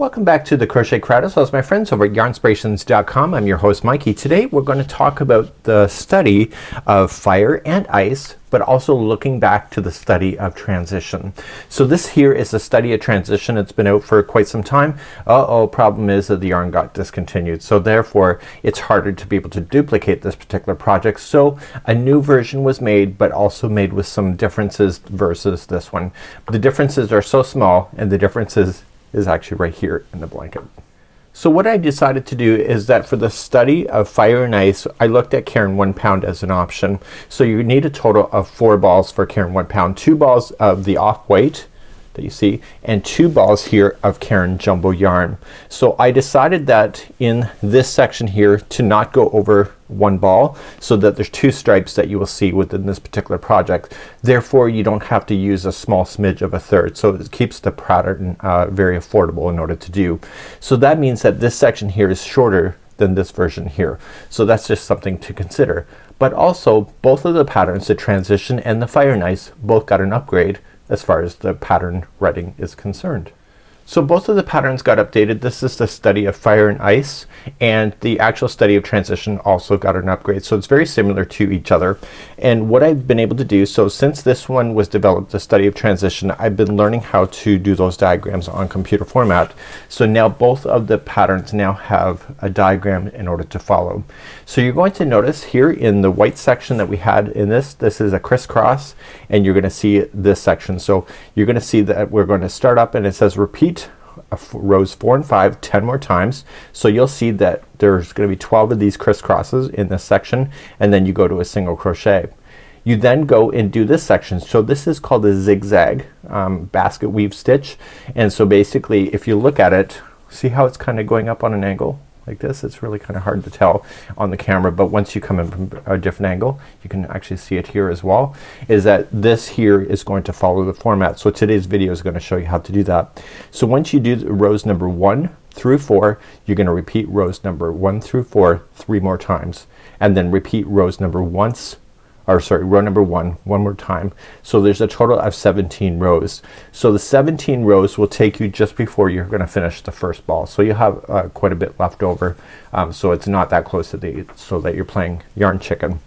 Welcome back to the Crochet Crowd, as well as my friends over at yarnspirations.com. I'm your host Mikey. Today we're going to talk about the study of fire and ice, but also looking back to the study of transition. So this here is a study of transition. It's been out for quite some time. Problem is that the yarn got discontinued, so therefore it's harder to be able to duplicate this particular project. So a new version was made, but also made with some differences versus this one. The differences are so small, and the differences is actually right here in the blanket. So what I decided to do is that for the study of fire and ice, I looked at Caron 1 pound as an option. So you need a total of 4 balls for Caron 1 pound. 2 balls of the off-white that you see, and 2 balls here of Caron Jumbo yarn. So I decided that in this section here to not go over 1 ball, so that there's 2 stripes that you will see within this particular project. Therefore you don't have to use a small smidge of a third, so it keeps the pattern very affordable in order to do. So that means that this section here is shorter than this version here. So that's just something to consider. But also both of the patterns, the transition and the fire and ice, both got an upgrade as far as the pattern writing is concerned. So both of the patterns got updated. This is the study of fire and ice, and the actual study of transition also got an upgrade. So it's very similar to each other. And what I've been able to do, so since this one was developed, the study of transition, I've been learning how to do those diagrams on computer format. So now both of the patterns now have a diagram in order to follow. So you're going to notice here in the white section that we had in this is a crisscross, and you're gonna see this section. So you're gonna see that we're going to start up and it says repeat rows 4 and 5 10 more times. So you'll see that there's going to be 12 of these crisscrosses in this section, and then you go to a single crochet. You then go and do this section. So this is called a zig-zag basket weave stitch, and so basically if you look at it, see how it's kind of going up on an angle like this? It's really kind of hard to tell on the camera, but once you come in from a different angle you can actually see it here as well, is that this here is going to follow the format. So today's video is going to show you how to do that. So once you do rows number 1 through 4, you're going to repeat rows number 1 through 4 3 more times, and then repeat rows number row number 1 more time. So there's a total of 17 rows. So the 17 rows will take you just before you're gonna finish the first ball. So you have quite a bit left over. So it's not that close to so that you're playing yarn chicken.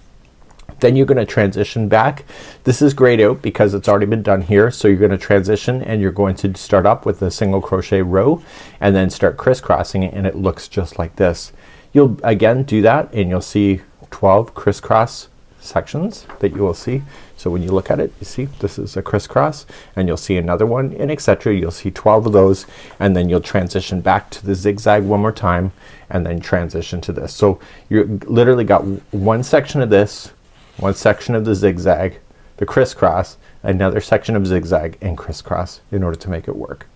Then you're gonna transition back. This is grayed out because it's already been done here. So you're gonna transition and you're going to start up with a single crochet row and then start crisscrossing it, and it looks just like this. You'll again do that and you'll see 12 crisscross sections that you will see. So when you look at it, you see this is a crisscross, and you'll see another one, and etc. You'll see 12 of those, and then you'll transition back to the zigzag one more time and then transition to this. So you literally got one section of this, one section of the zigzag, the crisscross, another section of zigzag and crisscross in order to make it work.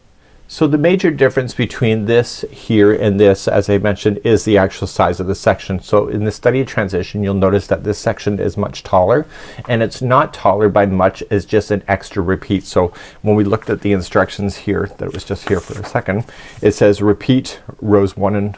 So the major difference between this here and this, as I mentioned, is the actual size of the section. So in the study of transition you'll notice that this section is much taller, and it's not taller by much, it's just an extra repeat. So when we looked at the instructions here, that was just here for a second, it says repeat rows 1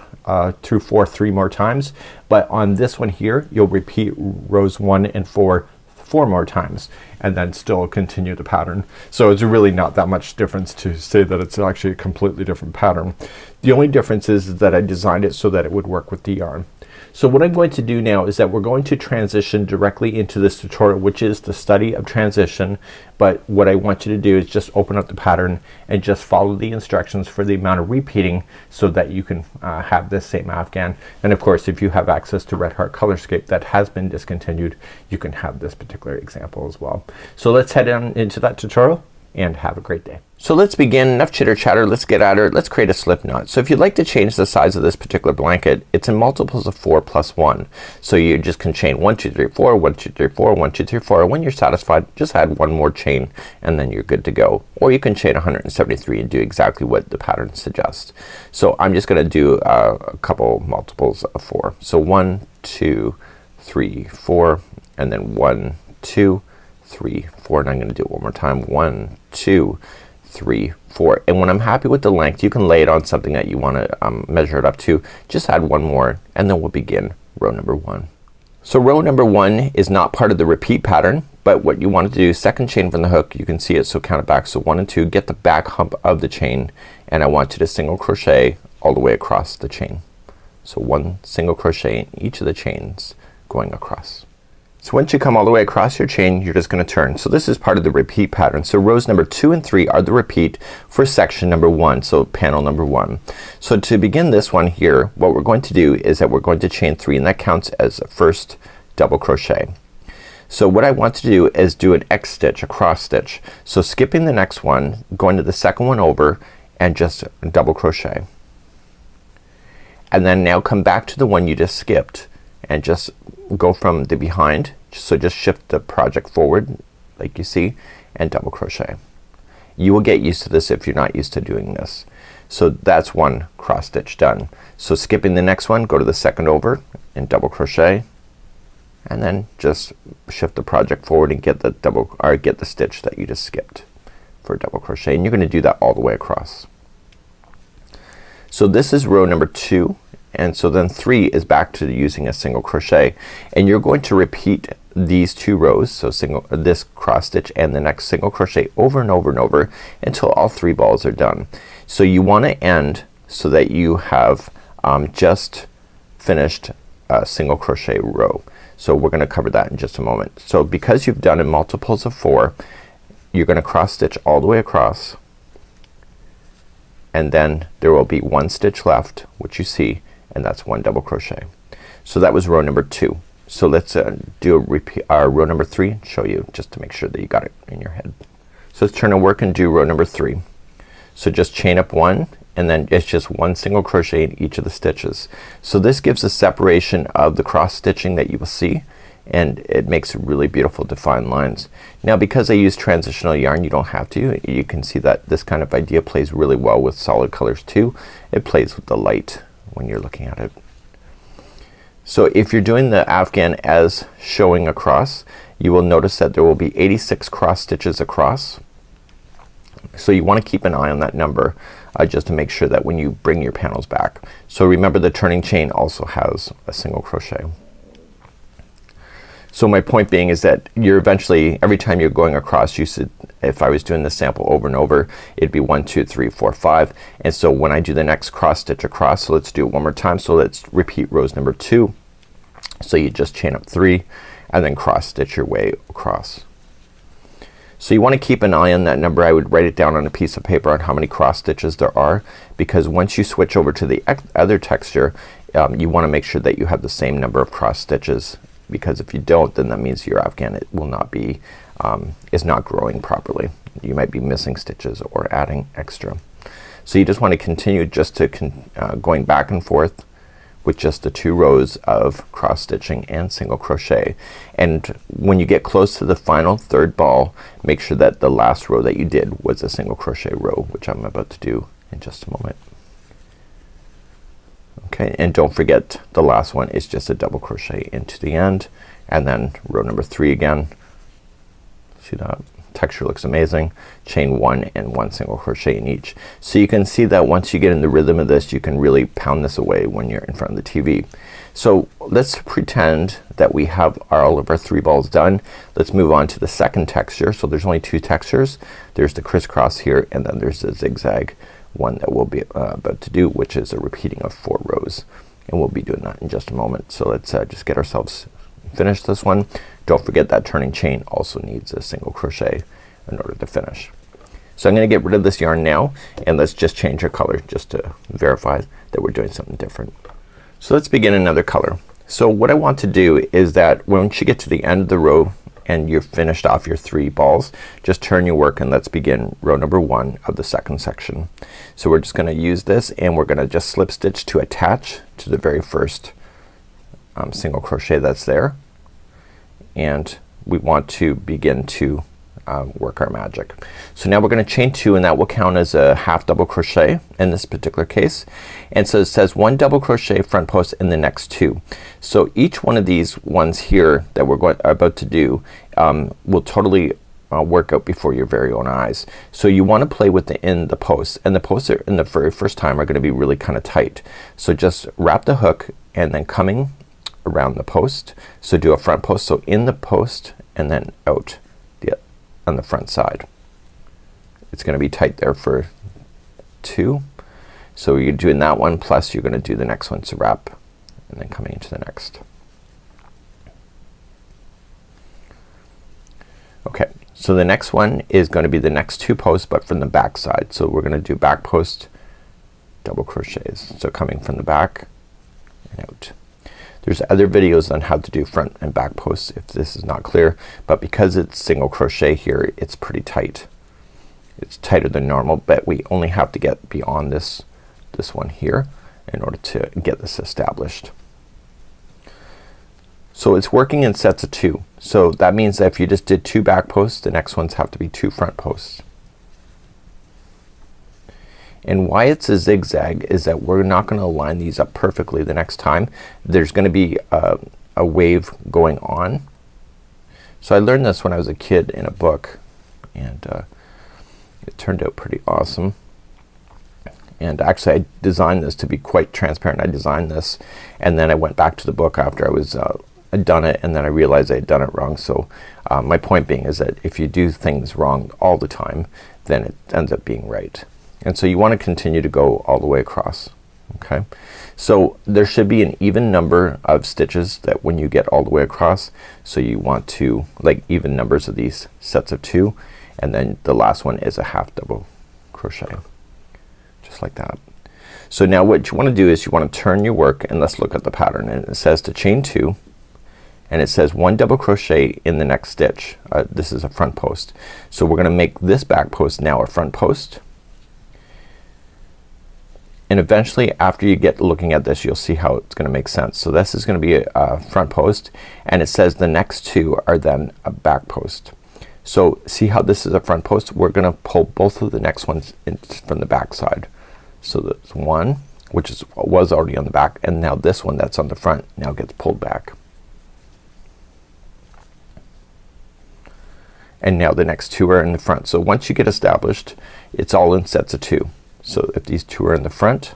through 4 3 more times, but on this one here you'll repeat rows 1 and 4 4 more times and then still continue the pattern. So it's really not that much difference to say that it's actually a completely different pattern. The only difference is that I designed it so that it would work with the yarn. So what I'm going to do now is that we're going to transition directly into this tutorial, which is the study of transition. But what I want you to do is just open up the pattern and just follow the instructions for the amount of repeating so that you can have this same afghan. And of course if you have access to Red Heart Colorscape that has been discontinued, you can have this particular example as well. So let's head on into that tutorial and have a great day. So let's begin. Enough chitter chatter, let's get at it. Let's create a slip knot. So if you'd like to change the size of this particular blanket, it's in multiples of 4 plus 1. So you just can chain 1 2 3 4 1 2 3 4 1 2 3 4. When you're satisfied, just add one more chain and then you're good to go. Or you can chain 173 and do exactly what the pattern suggests. So I'm just gonna do a couple multiples of 4. So 1 2 3 4, and then 1 2 3 4, and I'm gonna do it one more time. 1 2 3 4, and when I'm happy with the length, you can lay it on something that you want to measure it up to. Just add one more and then we'll begin row number 1. So row number 1 is not part of the repeat pattern But what you want to do, second chain from the hook, you can see it, so count it back. So 1 and 2, get the back hump of the chain, and I want you to single crochet all the way across the chain. So 1 single crochet in each of the chains going across. So once you come all the way across your chain, you're just gonna turn. So this is part of the repeat pattern. So rows number 2 and 3 are the repeat for section number 1, so panel number 1. So to begin this one here, what we're going to do is that we're going to chain 3, and that counts as the first double crochet. So what I want to do is do an X stitch, a cross stitch. So skipping the next one, going to the second one over, and just double crochet. And then now come back to the one you just skipped and just go from the behind. So just shift the project forward like you see, and double crochet. You will get used to this if you're not used to doing this. So that's one cross stitch done. So skipping the next one, go to the second over and double crochet, and then just shift the project forward and get the double, or get the stitch that you just skipped for double crochet, and you're gonna do that all the way across. So this is row number 2, and so then 3 is back to using a single crochet, and you're going to repeat these 2 rows, so this cross stitch and the next single crochet over and over and over until all 3 balls are done. So you want to end so that you have just finished a single crochet row. So we're gonna cover that in just a moment. So because you've done in multiples of 4, you're gonna cross stitch all the way across, and then there will be 1 stitch left, which you see, and that's 1 double crochet. So that was row number 2. So let's do a repeat row number 3 and show you just to make sure that you got it in your head. So let's turn and work and do row number 3. So just chain up 1, and then it's just 1 single crochet in each of the stitches. So this gives a separation of the cross stitching that you will see, and it makes really beautiful defined lines. Now because I use transitional yarn, you don't have to. You can see that this kind of idea plays really well with solid colors too. It plays with the light when you're looking at it. So if you're doing the Afghan as showing across, you will notice that there will be 86 cross stitches across. So you want to keep an eye on that number just to make sure that when you bring your panels back. So remember the turning chain also has a single crochet. So my point being is that you're eventually, every time you're going across, you should, if I was doing the sample over and over, it'd be 1 2 3 4 5. And so when I do the next cross stitch across, so let's do it one more time. So let's repeat rows number 2. So you just chain up 3 and then cross stitch your way across. So you want to keep an eye on that number. I would write it down on a piece of paper on how many cross stitches there are, because once you switch over to the other texture, you want to make sure that you have the same number of cross stitches, because if you don't, then that means your Afghan it will not be is not growing properly. You might be missing stitches or adding extra. So you just want to continue just to going back and forth with just the 2 rows of cross stitching and single crochet. And when you get close to the final 3rd ball, make sure that the last row that you did was a single crochet row, which I'm about to do in just a moment. Okay, and don't forget the last one is just a double crochet into the end, and then row number 3 again. See that? Texture looks amazing. Chain 1 and 1 single crochet in each. So you can see that once you get in the rhythm of this, you can really pound this away when you're in front of the TV. So let's pretend that we have all of our 3 balls done. Let's move on to the second texture. So there's only 2 textures. There's the crisscross here, and then there's the zigzag one that we'll be about to do, which is a repeating of 4 rows, and we'll be doing that in just a moment. So let's just get ourselves finished this one. Don't forget that turning chain also needs a single crochet in order to finish. So I'm gonna get rid of this yarn now, and let's just change our color just to verify that we're doing something different. So let's begin another color. So what I want to do is that once you get to the end of the row and you've finished off your 3 balls, just turn your work and let's begin row number 1 of the second section. So we're just gonna use this, and we're gonna just slip stitch to attach to the very first single crochet that's there, and we want to begin to work our magic. So now we're gonna chain 2, and that will count as a half double crochet in this particular case. And so it says 1 double crochet front post in the next 2. So each one of these ones here that we're about to do will totally work out before your very own eyes. So you want to play with the posts, and the posts are, in the very first time, are going to be really kind of tight. So just wrap the hook, and then coming around the post. So do a front post, so in the post and then out on the front side. It's gonna be tight there for 2. So you're doing that one, plus you're gonna do the next one, so wrap and then coming into the next. Okay, so the next one is going to be the next 2 posts, but from the back side. So we're gonna do back post, double crochets. So coming from the back and out. There's other videos on how to do front and back posts if this is not clear, but because it's single crochet here, it's pretty tight. It's tighter than normal, but we only have to get beyond this one here in order to get this established. So it's working in sets of 2. So that means that if you just did 2 back posts, the next ones have to be 2 front posts. And why it's a zigzag is that we're not gonna line these up perfectly the next time. There's gonna be a wave going on. So I learned this when I was a kid in a book, and it turned out pretty awesome. And actually I designed this to be quite transparent. I designed this and then I went back to the book after I was I'd done it, and then I realized I had done it wrong. So my point being is that if you do things wrong all the time, then it ends up being right. And so you want to continue to go all the way across. Okay, so there should be an even number of stitches that when you get all the way across, so you want to like even numbers of these sets of 2, and then the last one is a half double crochet, just like that. So now what you want to do is you want to turn your work, and let's look at the pattern. And it says to chain 2, and it says 1 double crochet in the next stitch. This is a front post, so we're gonna make this back post now a front post. And eventually after you get looking at this, you'll see how it's gonna make sense. So this is gonna be a front post, and it says the next 2 are then a back post. So see how this is a front post? We're gonna pull both of the next ones in from the back side. So there's 1 which was already on the back, and now this one that's on the front now gets pulled back. And now the next 2 are in the front. So once you get established, it's all in sets of 2. So if these 2 are in the front,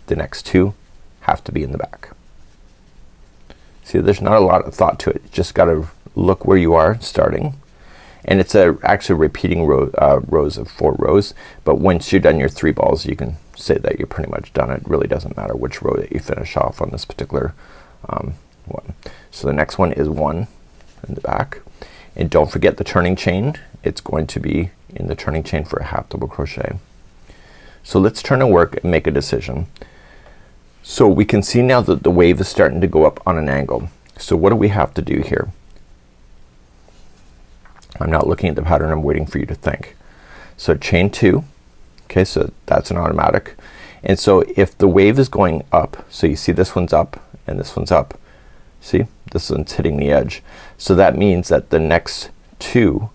the next 2 have to be in the back. See, there's not a lot of thought to it. You just gotta look where you are starting, and it's actually repeating rows of 4 rows, but once you're done your 3 balls, you can say that you're pretty much done. It really doesn't matter which row that you finish off on this particular one. So the next one is 1 in the back, and don't forget the turning chain. It's going to be in the turning chain for a half double crochet. So let's turn our work and make a decision. So we can see now that the wave is starting to go up on an angle. So what do we have to do here? I'm not looking at the pattern, I'm waiting for you to think. So chain 2, okay, so that's an automatic. And so if the wave is going up, so you see this one's up and this one's up, see this one's hitting the edge, so that means that the next 2,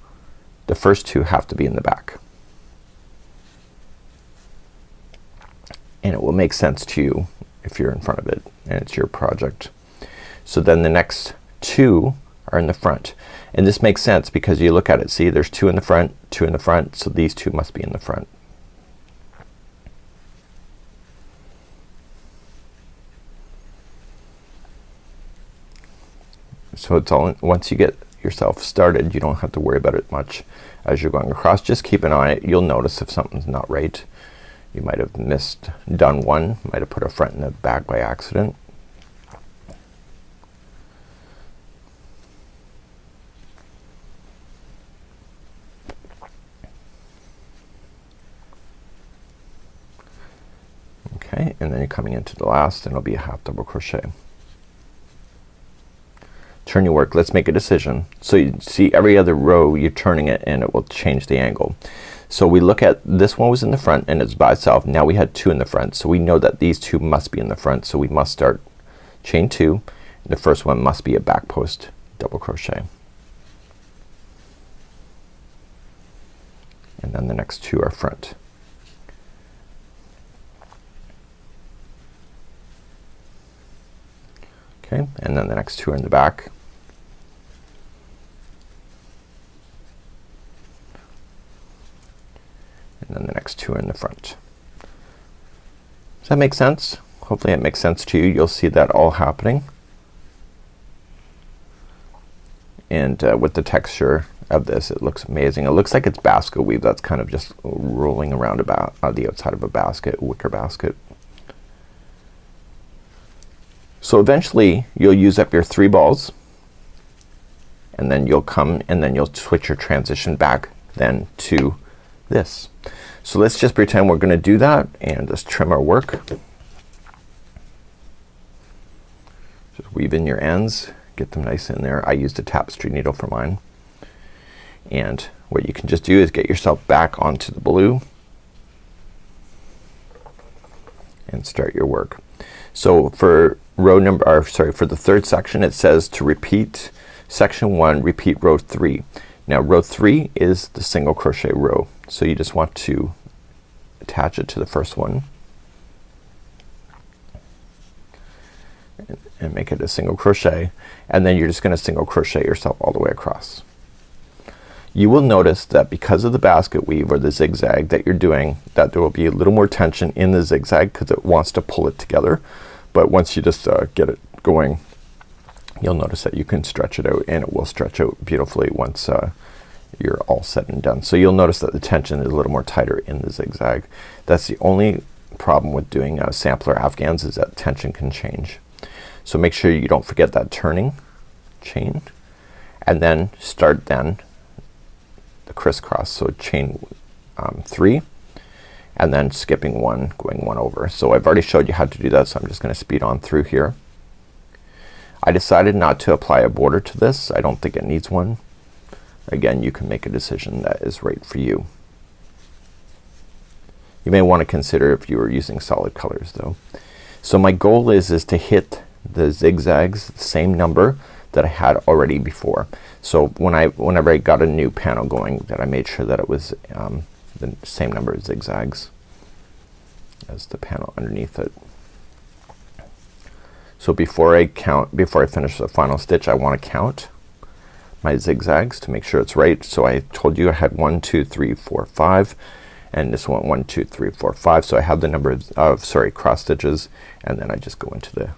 the first 2 have to be in the back. And it will make sense to you if you're in front of it and it's your project. So then the next 2 are in the front, and this makes sense because you look at it, see there's 2 in the front, 2 in the front, so these 2 must be in the front. So it's all in, once you get yourself started, you don't have to worry about it much as you're going across. Just keep an eye on it. You'll notice if something's not right. You might have done one, might have put a front and a back by accident. Okay, and then you're coming into the last, and it'll be a half double crochet. Turn your work. Let's make a decision. So you see every other row you're turning it and it will change the angle. So we look at this one was in the front and it's by itself. Now we had 2 in the front, so we know that these 2 must be in the front, so we must start chain 2. The first one must be a back post double crochet, and then the next 2 are front. Okay, and then the next 2 are in the back. And then the next 2 are in the front. Does that make sense? Hopefully it makes sense to you. You'll see that all happening. and with the texture of this, it looks amazing. It looks like it's basket weave that's kind of just rolling around about the outside of a basket, wicker basket. So eventually you'll use up your 3 balls, and then you'll come and then you'll switch your transition back then to this. So let's just pretend we're gonna do that and just trim our work. Just weave in your ends, get them nice in there. I used a tapestry needle for mine. And what you can just do is get yourself back onto the blue and start your work. So for row number, or sorry, for the 3rd section, it says to repeat section 1, repeat row 3. Now row 3 is the single crochet row, so you just want to attach it to the first one and make it a single crochet, and then you're just gonna single crochet yourself all the way across. You will notice that because of the basket weave or the zigzag that you're doing, that there will be a little more tension in the zigzag because it wants to pull it together. But once you just get it going, you'll notice that you can stretch it out, and it will stretch out beautifully once you're all said and done. So you'll notice that the tension is a little more tighter in the zigzag. That's the only problem with doing sampler afghans, is that tension can change. So make sure you don't forget that turning chain, and then start then the crisscross. So chain 3, and then skipping 1, going 1 over. So I've already showed you how to do that, so I'm just gonna speed on through here. I decided not to apply a border to this. I don't think it needs one. Again, you can make a decision that is right for you. You may want to consider if you were using solid colors though. So my goal is to hit the zigzags the same number that I had already before. So whenever I got a new panel going, that I made sure that it was the same number of zigzags as the panel underneath it. So before I finish the final stitch, I want to count my zigzags to make sure it's right. So I told you I had 1, 2, 3, 4, 5, and this one 1, 2, 3, 4, 5. So I have the number of cross stitches, and then I just go into the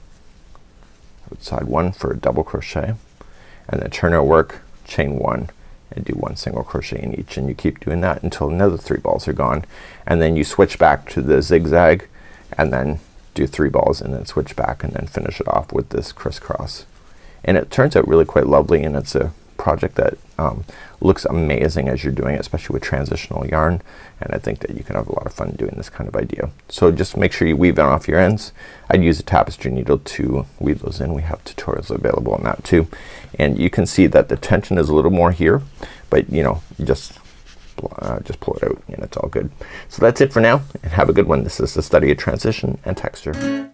outside one for a double crochet, and then turn our work, chain 1, and do 1 single crochet in each, and you keep doing that until another 3 balls are gone, and then you switch back to the zigzag, and then do 3 balls, and then switch back, and then finish it off with this crisscross. And it turns out really quite lovely, and it's a project that looks amazing as you're doing it, especially with transitional yarn, and I think that you can have a lot of fun doing this kind of idea. So just make sure you weave in off your ends. I'd use a tapestry needle to weave those in. We have tutorials available on that too, and you can see that the tension is a little more here, but you know, just pull it out and it's all good. So that's it for now, and have a good one. This is the study of transition and texture.